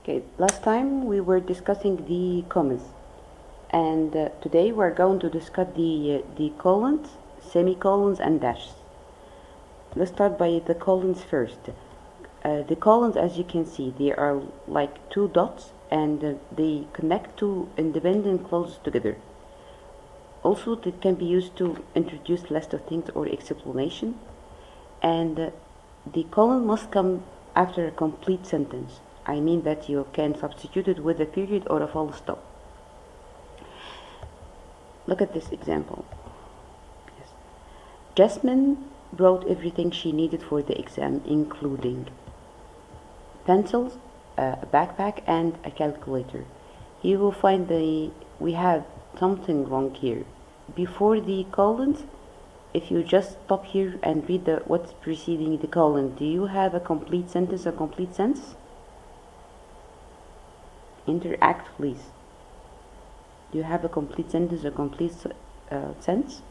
Okay, last time we were discussing the commas, and today we're going to discuss the colons, semicolons, and dashes. Let's start by the colons first. The colons, as you can see, they are like two dots, and they connect two independent clauses together. Also, it can be used to introduce list of things or explanation, and the colon must come after a complete sentence. I mean that you can substitute it with a period or a full stop. Look at this example. Yes. Jasmine brought everything she needed for the exam, including pencils, a backpack, and a calculator. You will find we have something wrong here. Before the colons, if you just stop here and read what's preceding the colon, do you have a complete sentence or complete sense? Interact, please. Do you have a complete sentence or complete sense?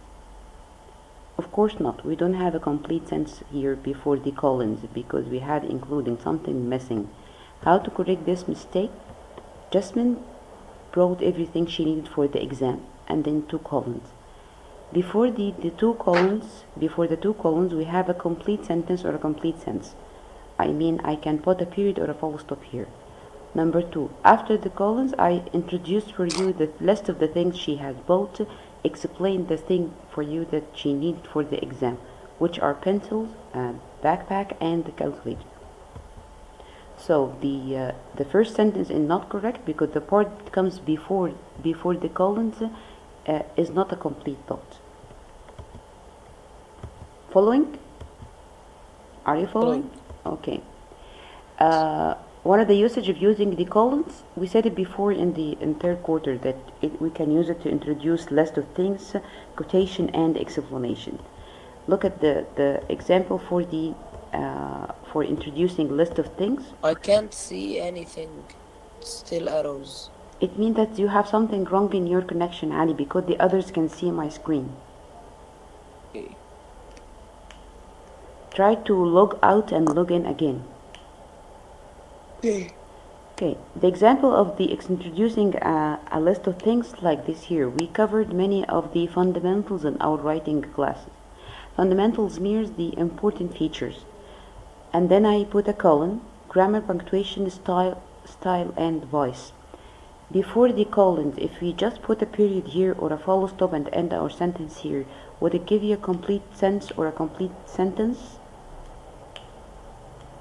Of course not. We don't have a complete sense here before the colons because we had including something missing. How to correct this mistake? Jasmine brought everything she needed for the exam, and then two colons. Before the two colons, we have a complete sentence or a complete sense. I mean, I can put a period or a full stop here. Number two, after the colons, I introduced for you the list of the things she has bought, explained the thing for you that she needed for the exam, which are pencils, backpack, and the calculator. So the first sentence is not correct because the part that comes before the colons is not a complete thought. Following? Are you following? Okay. One of the usage of using the colons, we said it before in third quarter that we can use it to introduce list of things, quotation, and explanation. Look at the example for introducing list of things. I can't see anything. It's still arrows. It means that you have something wrong in your connection, Ali, because the others can see my screen. Okay. Try to log out and log in again. Okay, the example of introducing a list of things like this here, we covered many of the fundamentals in our writing classes. Fundamentals means the important features. And then I put a colon, grammar, punctuation, style, and voice. Before the colons, if we just put a period here or a full stop and end our sentence here, would it give you a complete sense or a complete sentence?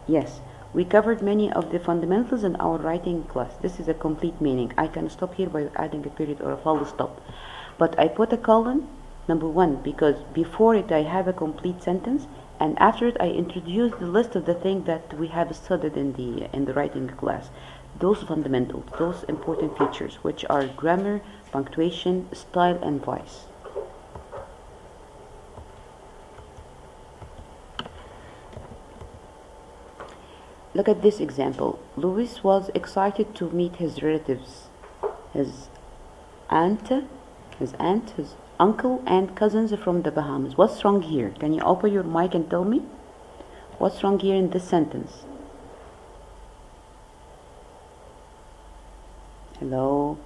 Yes. We covered many of the fundamentals in our writing class. This is a complete meaning. I can stop here by adding a period or a full stop. But I put a colon, number one, because before it I have a complete sentence, and after it I introduce the list of the things that we have studied in the writing class. Those fundamentals, those important features, which are grammar, punctuation, style, and voice. Look at this example. Louis was excited to meet his relatives, his aunt, his uncle, and cousins from the Bahamas. What's wrong here? Can you open your mic and tell me? What's wrong here in this sentence? Hello?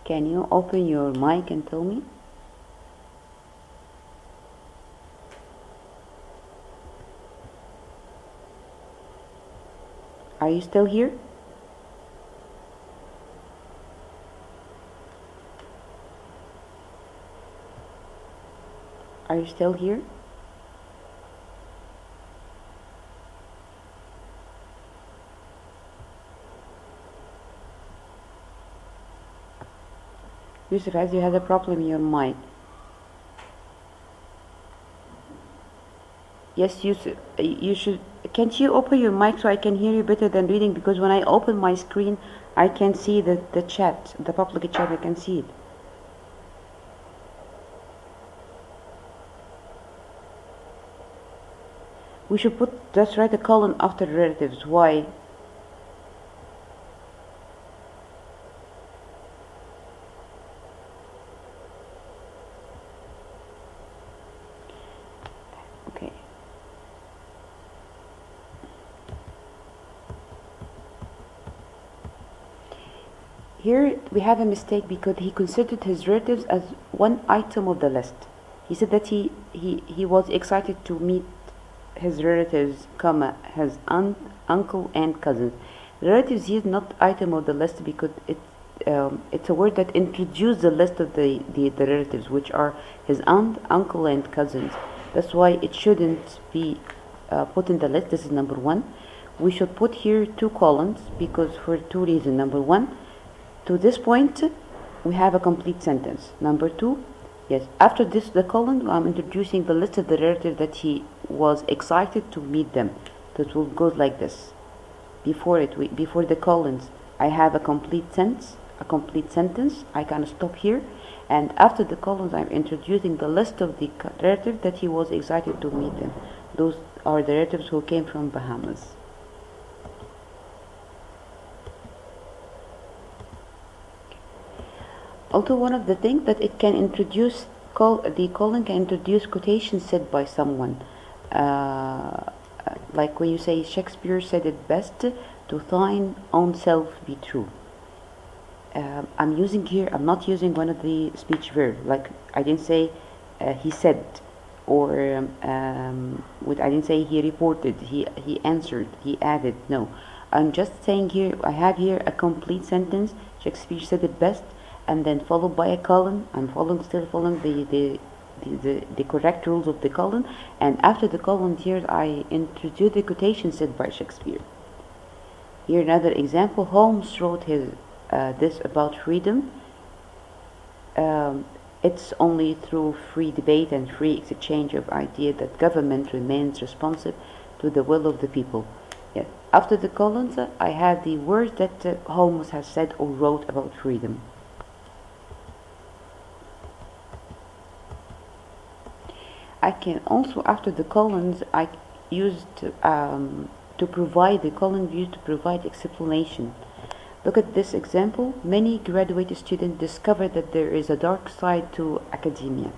Can you open your mic and tell me? Are you still here? Are you still here? Yusuf, as you had a problem in your mic. Yes, Yusuf, you should. Can't you open your mic so I can hear you better than reading? Because when I open my screen, I can see the chat, the public chat. I can see it. We should just write a colon after relatives. Why? Okay. Here we have a mistake because he considered his relatives as one item of the list. He said that he was excited to meet his relatives, comma, his aunt, uncle, and cousins. Relatives here is not item of the list because it's a word that introduces the list of the relatives, which are his aunt, uncle, and cousins. That's why it shouldn't be put in the list. This is number one. We should put here two colons because for two reasons. Number one, to this point, we have a complete sentence. Number two, yes, after this, the colon, I'm introducing the list of the relatives that he was excited to meet them. That will go like this. Before the colons, I have a complete sentence. I can stop here, and after the colons, I'm introducing the list of the relatives that he was excited to meet them. Those are the relatives who came from Bahamas. Also, one of the things that it can introduce, the colon can introduce quotations said by someone. Like when you say Shakespeare said it best, to thine own self be true. I'm not using one of the speech verbs. Like I didn't say he said, or I didn't say he reported, he answered, he added. No, I'm just saying here, I have here a complete sentence. Shakespeare said it best, and then followed by a colon. I'm still following the correct rules of the colon, and after the colon here I introduce the quotation said by Shakespeare. Here another example. Holmes wrote this about freedom. It's only through free debate and free exchange of ideas that government remains responsive to the will of the people. Yes. After the colons, I have the words that Holmes has said or wrote about freedom. I can also, after the colons, I used to provide, the colon used to provide explanation. Look at this example. Many graduate students discover that there is a dark side to academia.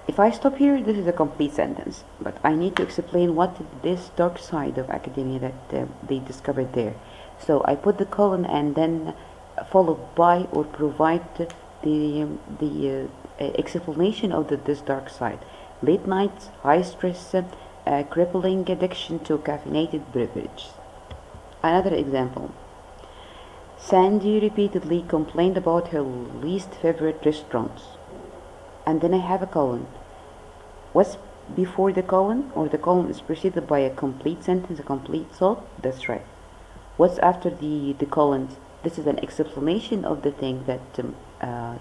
If I stop here, this is a complete sentence, but I need to explain what is this dark side of academia that they discovered there. So I put the colon and then followed by or provide the explanation of this dark side. Late nights, high stress, crippling addiction to caffeinated beverages. Another example. Sandy repeatedly complained about her least favorite restaurants. And then I have a colon. What's before the colon, or the colon is preceded by a complete sentence, a complete thought? That's right. What's after the colons? This is an explanation of the thing that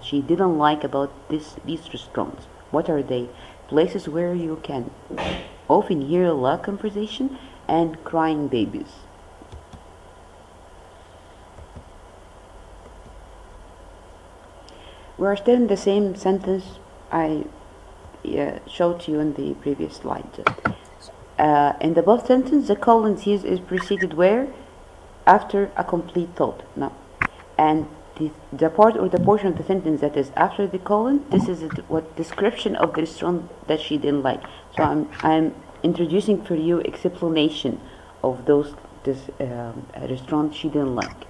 she didn't like about these restaurants. What are they? Places where you can often hear loud conversation and crying babies. We are still in the same sentence I showed to you in the previous slide. In the above sentence, the colon here is preceded where? After a complete thought. No. And the part or the portion of the sentence that is after the colon, this is what description of the restaurant that she didn't like. So I'm introducing for you explanation of this restaurant she didn't like.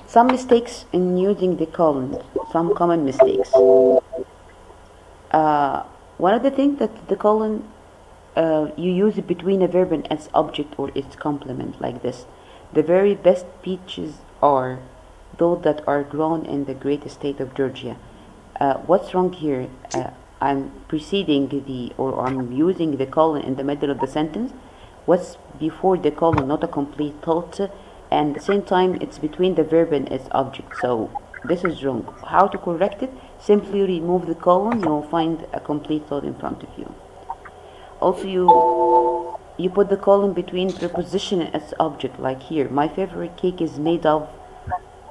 Some mistakes in using the colon, some common mistakes. One of the things that the colon, you use it between a verb and its object or its complement, like this. The very best peaches are those that are grown in the great state of Georgia. What's wrong here? I'm preceding I'm using the colon in the middle of the sentence. What's before the colon, not a complete thought, and at the same time it's between the verb and its object. So this is wrong. How to correct it? Simply remove the colon, you will find a complete thought in front of you. Also, you put the colon between preposition and its object, like here. My favorite cake is made of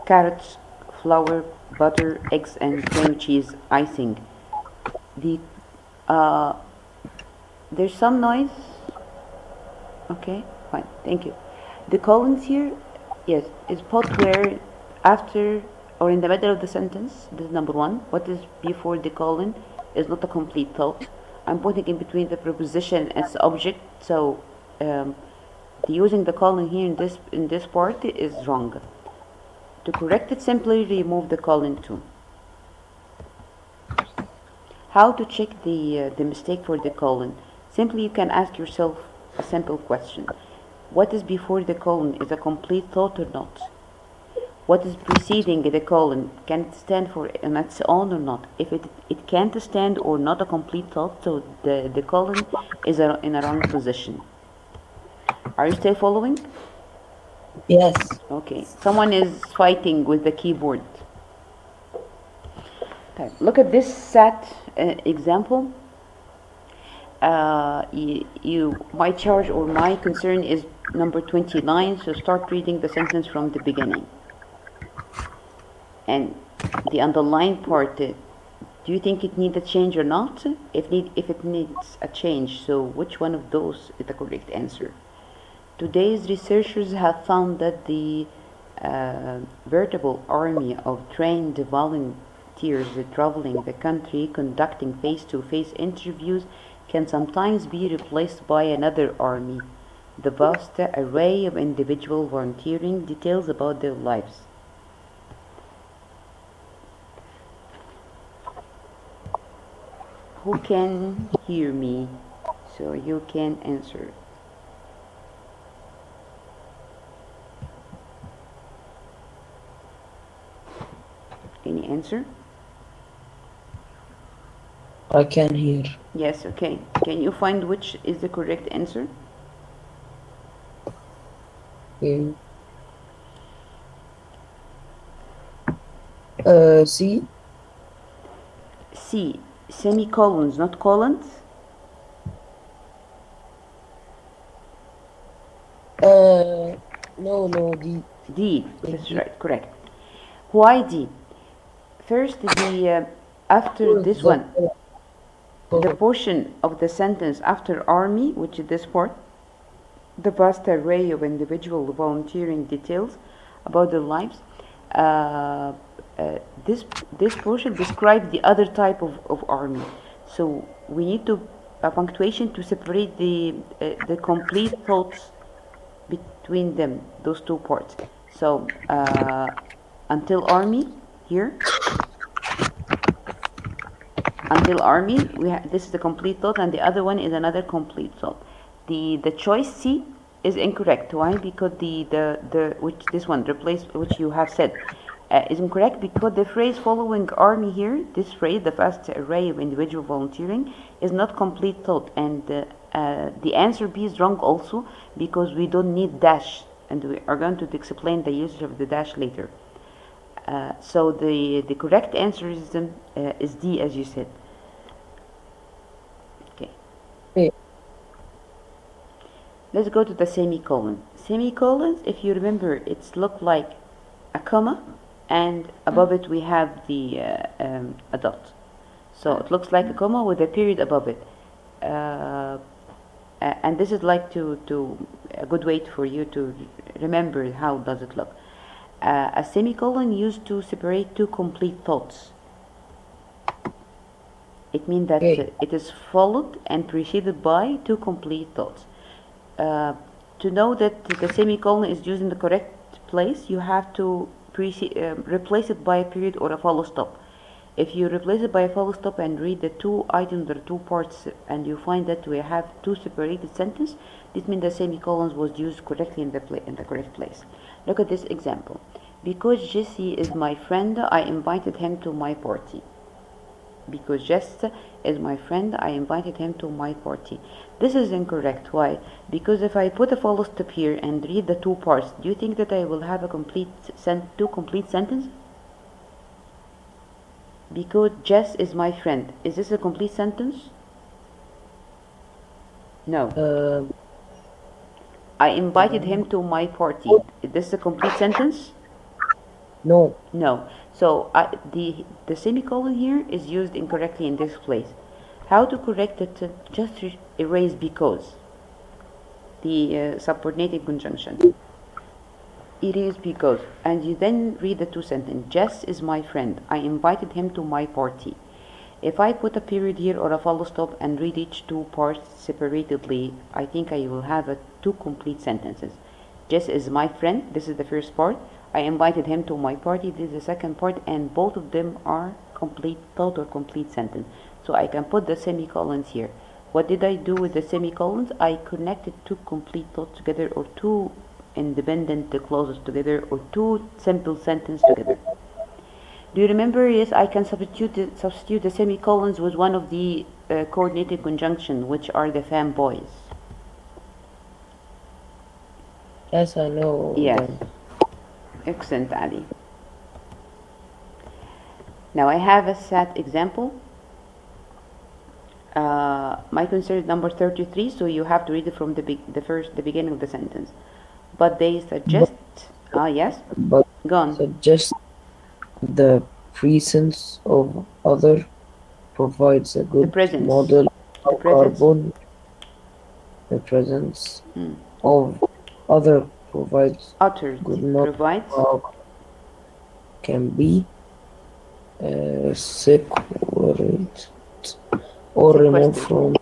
carrots, flour, butter, eggs, and cream cheese icing. There's some noise. Okay, fine, thank you. The colons here, yes, is put where after or in the middle of the sentence. This is number one. What is before the colon is not a complete thought. I'm putting in between the preposition and its object, so using the colon here in this part is wrong. To correct it, simply remove the colon too. How to check the mistake for the colon? Simply you can ask yourself a simple question. What is before the colon is a complete thought or not? What is preceding the colon, can it stand for on its own or not? If it can't stand or not a complete thought, so the colon is in a wrong position. Are you still following? Yes. Okay, someone is fighting with the keyboard. Okay. Look at this SAT example. My charge or my concern is number 29, so start reading the sentence from the beginning. And the underlined part, do you think it needs a change or not? If it needs a change, so which one of those is the correct answer? Today's researchers have found that the veritable army of trained volunteers traveling the country conducting face-to-face interviews can sometimes be replaced by another army. The vast array of individual volunteering details about their lives. Who can hear me? So you can answer. Any answer? I can hear. Yes, okay. Can you find which is the correct answer? C. C. Semicolons, not colons? No, D. D. That's right, correct. Why D? First, after this one, the portion of the sentence after army, which is this part, the vast array of individual volunteering details about their lives, this portion describes the other type of army. So we need to punctuation to separate the complete thoughts between them, those two parts. So until army here. Until army, this is the complete thought, and the other one is another complete thought. The choice C is incorrect. Why? Because which you have said is incorrect, because the phrase following army here, this phrase, the vast array of individual volunteering, is not complete thought, and the answer B is wrong also, because we don't need dash, and we are going to explain the usage of the dash later. So the correct answer is D, as you said. Okay. Yeah. Let's go to the semicolon. Semicolons, if you remember, it's look like a comma, and above it we have the a dot. So it looks like a comma with a period above it. And this is like a good way for you to remember how does it look. A semicolon used to separate two complete thoughts. It means that it is followed and preceded by two complete thoughts. To know that the semicolon is used in the correct place, you have to replace it by a period or a full stop. If you replace it by a full stop and read the two items or two parts, and you find that we have two separated sentences, this means the semicolons was used correctly in the correct place. Look at this example. Because Jesse is my friend, I invited him to my party. Because Jesse is my friend, I invited him to my party. This is incorrect. Why? Because if I put a full stop here and read the two parts, do you think that I will have a two complete sentences? Because Jess is my friend. Is this a complete sentence? No. I invited him to my party. Is this a complete sentence? No. No. So the semicolon here is used incorrectly in this place. How to correct it? Just erase because. The subordinated conjunction. Erase because. And you then read the two sentences. Jess is my friend. I invited him to my party. If I put a period here or a full stop and read each two parts separately, I think I will have two complete sentences. Jess is my friend, this is the first part. I invited him to my party, this is the second part, and both of them are complete thought or complete sentence. So I can put the semicolons here. What did I do with the semicolons? I connected two complete thoughts together, or two independent clauses together, or two simple sentences together. Do you remember? Yes, I can substitute the semicolons with one of the coordinated conjunction, which are the fanboys. Yes, I know. Yes. Them. Excellent, Ali. Now I have a set example. My concern is number 33, so you have to read it from the beginning of the sentence. But they suggest, yes, But go on. suggest the presence of other provides a good model of carbon. The presence of other provides good model of can be sequestered or removed from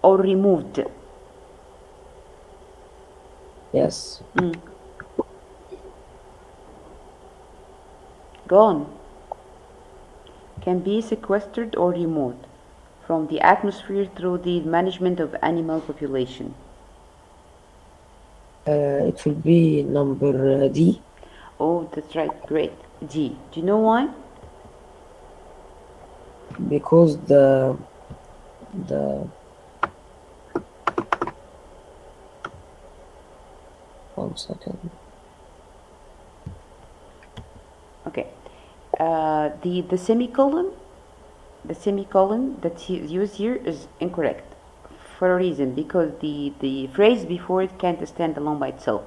or removed. Yes. Go on. Can be sequestered or removed from the atmosphere through the management of animal population. It will be number D. Oh, that's right. Great. D. Do you know why? Because the 1 second. Okay. The semicolon that's used here is incorrect for a reason, because the phrase before it can't stand alone by itself.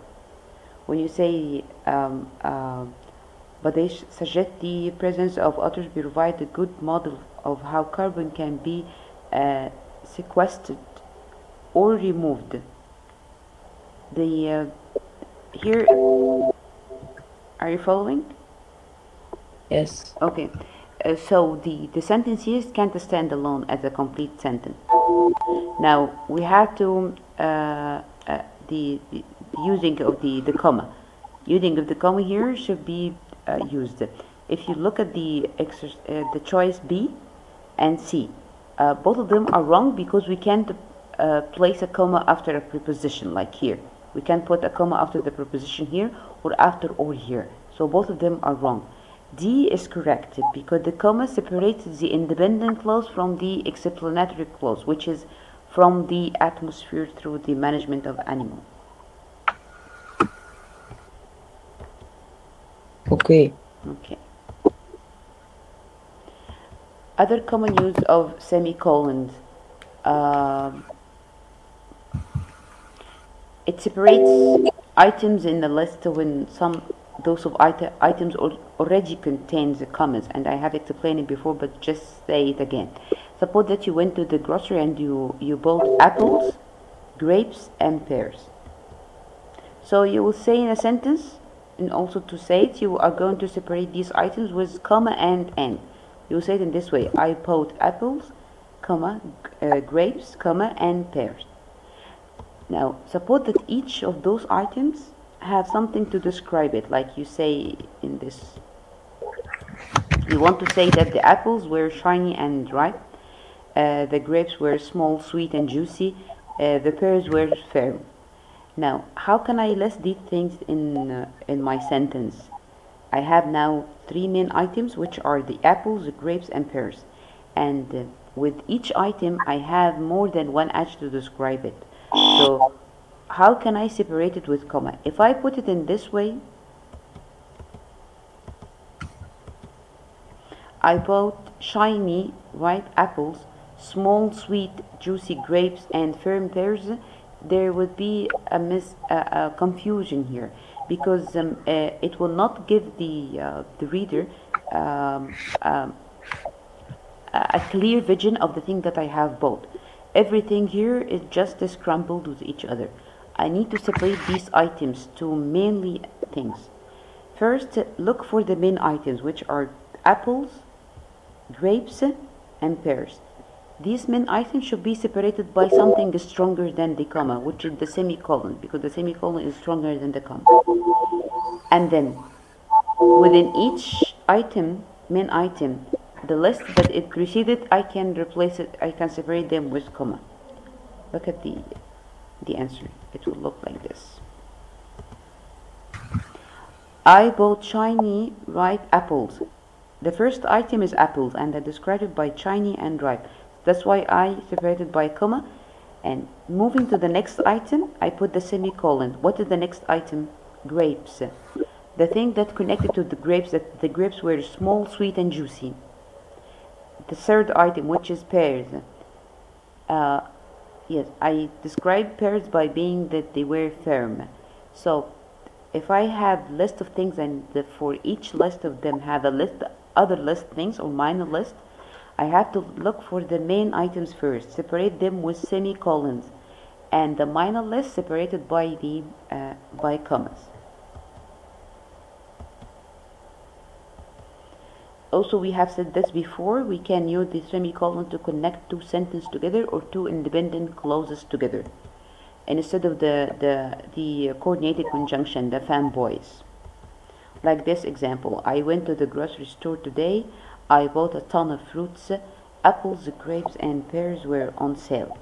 When you say but they suggest the presence of others provide a good model of how carbon can be sequestered or removed. Here, are you following? Yes. Okay. So the sentence here can't stand alone as a complete sentence. Now we have to the using of the comma. Using of the comma here should be used. If you look at the choice B and C, both of them are wrong because we can't place a comma after a preposition like here. We can't put a comma after the preposition here or after or here. So both of them are wrong. D is correct because the comma separates the independent clause from the explanatory clause, which is from the atmosphere through the management of animal. Okay. Okay. Other common use of semicolons. It separates items in the list when those of items already contains the commas, and I have explained it before, but just say it again. Suppose that you went to the grocery and you bought apples, grapes, and pears. So you will say in a sentence, and also to say it, you are going to separate these items with comma and n. You will say it in this way: I bought apples, comma, grapes, comma, and pears. Now, suppose that each of those items have something to describe it, like you say in this. You want to say that the apples were shiny and ripe, the grapes were small, sweet, and juicy, the pears were firm. Now, how can I list these things in my sentence? I have now three main items, which are the apples, the grapes, and pears. And with each item, I have more than one adjective to describe it. So, how can I separate it with comma? If I put it in this way, I bought shiny, ripe apples, small, sweet, juicy grapes, and firm pears. There would be a confusion here, because it will not give the reader a clear vision of the thing that I have bought. Everything here is just scrambled with each other. I need to separate these items to mainly things. First, look for the main items, which are apples, grapes, and pears. These main items should be separated by something stronger than the comma, which is the semicolon, because the semicolon is stronger than the comma. And then, within each item, main item, the list that it preceded, I can replace it, I can separate them with comma. Look at the answer. It will look like this. I bought shiny ripe apples. The first item is apples, and I described it by shiny and ripe. That's why I separated by comma. And moving to the next item, I put the semicolon. What is the next item? Grapes. The thing that connected to the grapes, that the grapes were small, sweet, and juicy. The third item, which is pears. Yes, I described pears by being that they were firm. So if I have list of things, and for each list of them have a list, other list things or minor list, I have to look for the main items first, separate them with semicolons, and the minor list separated by the by commas. Also, we have said this before, we can use the semicolon to connect two sentences together or two independent clauses together, and instead of the coordinated conjunction, the fanboys. Like this example, I went to the grocery store today. I bought a ton of fruits. Apples, grapes, and pears were on sale.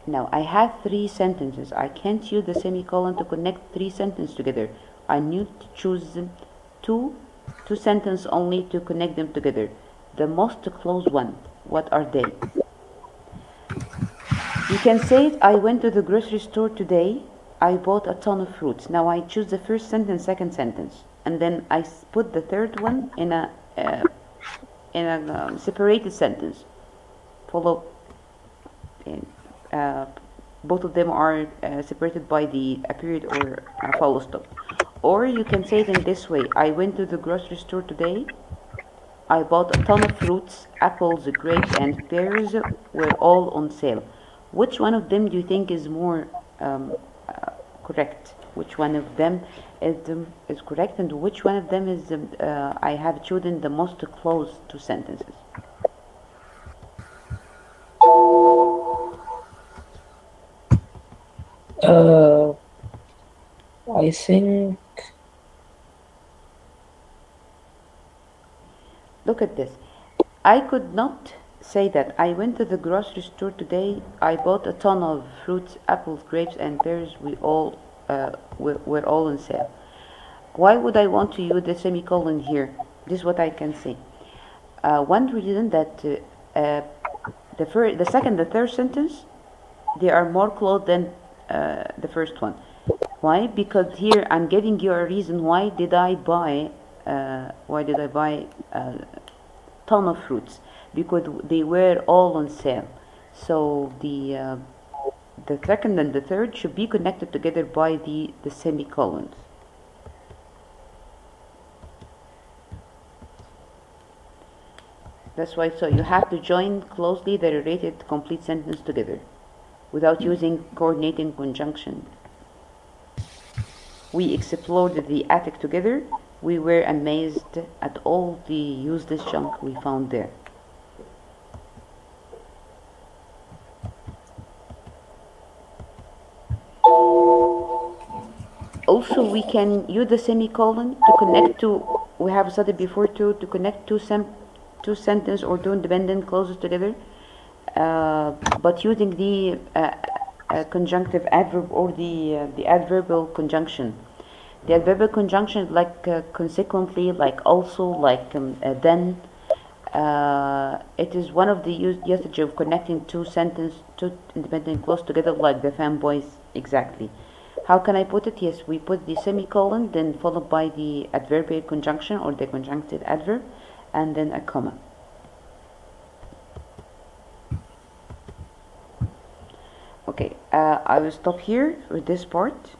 Now, I have three sentences. I can't use the semicolon to connect three sentences together. I need to choose two sentences only to connect them together. The most close one, what are they? You can say it, I went to the grocery store today. I bought a ton of fruits. Now I choose the first sentence, second sentence, and then I put the third one in a separated sentence. Follow. Both of them are separated by a period or a full stop. Or you can say it in this way: I went to the grocery store today. I bought a ton of fruits. Apples, grapes, and pears were all on sale. Which one of them do you think is more correct? Which one of them is correct, and which one of them is I have chosen the most close to sentences? I think Look at this. I could not say that I went to the grocery store today. I bought a ton of fruits, apples, grapes, and pears. We all were all on sale. Why would I want to use the semicolon here? This is what I can say. One reason that the second, the third sentence, they are more close than the first one. Why? Because here I'm giving you a reason. Why did I buy a ton of fruits? Because they were all on sale. So the second and the third should be connected together by the semicolons. That's why, so you have to join closely the related complete sentence together without using coordinating conjunction. We explored the attic together. We were amazed at all the useless junk we found there. Also, we can use the semicolon to connect to, we have studied before to connect two sentences or two independent clauses together, but using the conjunctive adverb or the adverbial conjunction. The adverbial conjunction is like consequently, like also, like then. It is one of the usage of connecting two independent clauses together, like the fanboys exactly. How can I put it? Yes, we put the semicolon, then followed by the adverbial conjunction or the conjunctive adverb, and then a comma. Okay, I will stop here with this part.